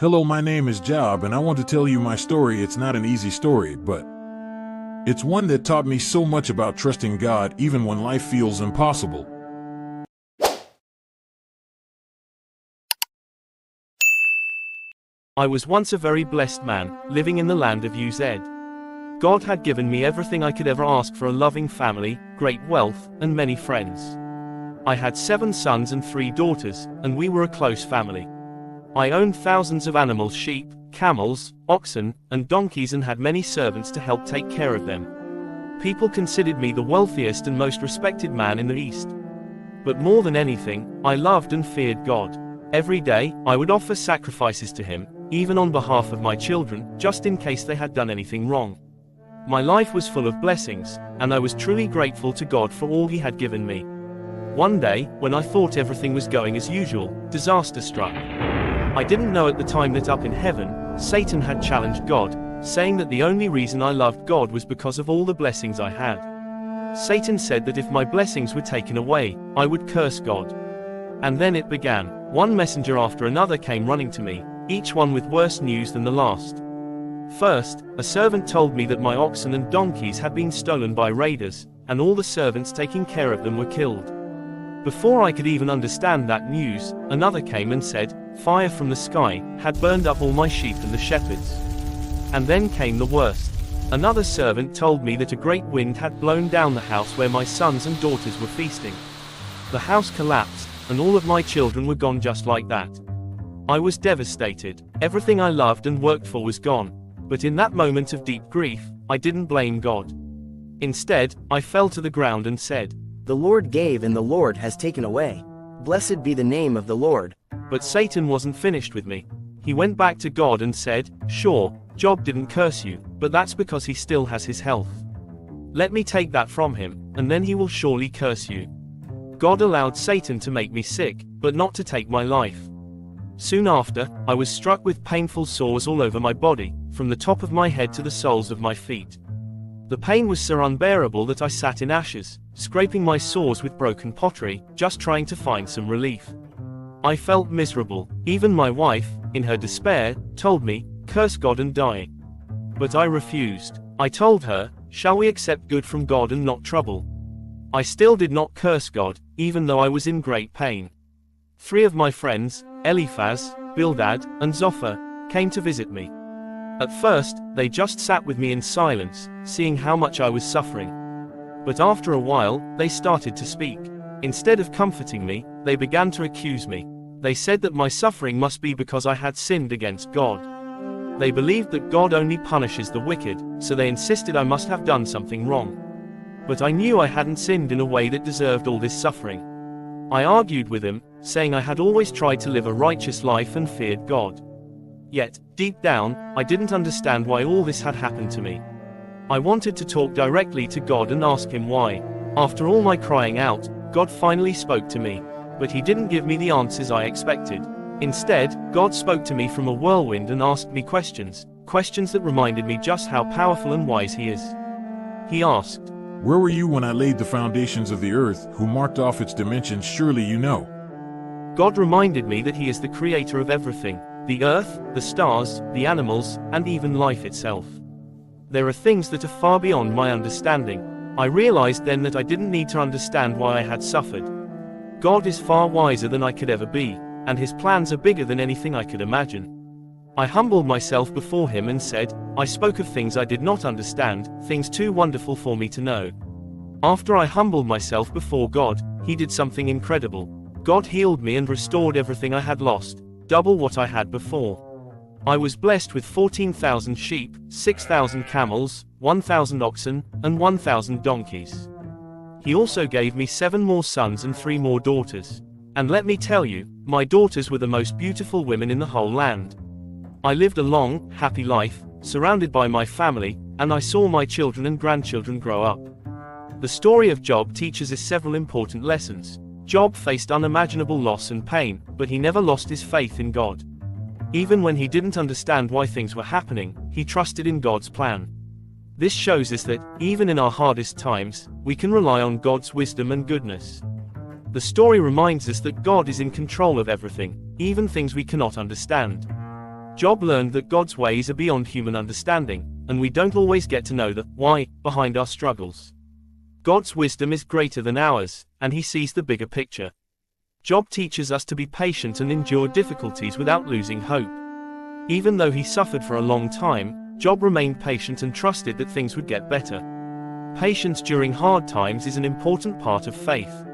Hello, my name is Job, and I want to tell you my story. It's not an easy story, but it's one that taught me so much about trusting God even when life feels impossible. I was once a very blessed man, living in the land of Uz. God had given me everything I could ever ask for: a loving family, great wealth, and many friends. I had 7 sons and 3 daughters, and we were a close family. I owned thousands of animals: sheep, camels, oxen, and donkeys, and had many servants to help take care of them. People considered me the wealthiest and most respected man in the East. But more than anything, I loved and feared God. Every day, I would offer sacrifices to Him, even on behalf of my children, just in case they had done anything wrong. My life was full of blessings, and I was truly grateful to God for all He had given me. One day, when I thought everything was going as usual, disaster struck. I didn't know at the time that up in heaven, Satan had challenged God, saying that the only reason I loved God was because of all the blessings I had. Satan said that if my blessings were taken away, I would curse God. And then it began. One messenger after another came running to me, each one with worse news than the last. First, a servant told me that my oxen and donkeys had been stolen by raiders, and all the servants taking care of them were killed. Before I could even understand that news, another came and said, fire from the sky had burned up all my sheep and the shepherds. And then came the worst. Another servant told me that a great wind had blown down the house where my sons and daughters were feasting. The house collapsed, and all of my children were gone just like that. I was devastated. Everything I loved and worked for was gone. But in that moment of deep grief, I didn't blame God. Instead, I fell to the ground and said, "The Lord gave and the Lord has taken away. Blessed be the name of the Lord." But Satan wasn't finished with me. He went back to God and said, "Sure, Job didn't curse you, but that's because he still has his health. Let me take that from him, and then he will surely curse you." God allowed Satan to make me sick, but not to take my life. Soon after, I was struck with painful sores all over my body, from the top of my head to the soles of my feet. The pain was so unbearable that I sat in ashes, scraping my sores with broken pottery, just trying to find some relief. I felt miserable. Even my wife, in her despair, told me, "Curse God and die." But I refused. I told her, "Shall we accept good from God and not trouble?" I still did not curse God, even though I was in great pain. 3 of my friends, Eliphaz, Bildad, and Zophar, came to visit me. At first, they just sat with me in silence, seeing how much I was suffering. But after a while, they started to speak. Instead of comforting me, they began to accuse me. They said that my suffering must be because I had sinned against God. They believed that God only punishes the wicked, so they insisted I must have done something wrong. But I knew I hadn't sinned in a way that deserved all this suffering. I argued with them, saying I had always tried to live a righteous life and feared God. Yet, deep down, I didn't understand why all this had happened to me. I wanted to talk directly to God and ask Him why. After all my crying out, God finally spoke to me. But He didn't give me the answers I expected. Instead, God spoke to me from a whirlwind and asked me questions that reminded me just how powerful and wise He is. He asked, Where were you when I laid the foundations of the earth? Who marked off its dimensions? Surely you know. God reminded me that He is the creator of everything: the earth, the stars, the animals, and even life itself. There are things that are far beyond my understanding. I realized then that I didn't need to understand why I had suffered. God is far wiser than I could ever be, and His plans are bigger than anything I could imagine. I humbled myself before Him and said, I spoke of things I did not understand, things too wonderful for me to know. After I humbled myself before God, He did something incredible. God healed me and restored everything I had lost, double what I had before. I was blessed with 14,000 sheep, 6,000 camels, 1,000 oxen, and 1,000 donkeys. He also gave me 7 more sons and 3 more daughters. And let me tell you, my daughters were the most beautiful women in the whole land. I lived a long, happy life, surrounded by my family, and I saw my children and grandchildren grow up. The story of Job teaches us several important lessons. Job faced unimaginable loss and pain, but he never lost his faith in God. Even when he didn't understand why things were happening, he trusted in God's plan. This shows us that, even in our hardest times, we can rely on God's wisdom and goodness. The story reminds us that God is in control of everything, even things we cannot understand. Job learned that God's ways are beyond human understanding, and we don't always get to know the why behind our struggles. God's wisdom is greater than ours, and He sees the bigger picture. Job teaches us to be patient and endure difficulties without losing hope. Even though he suffered for a long time, Job remained patient and trusted that things would get better. Patience during hard times is an important part of faith.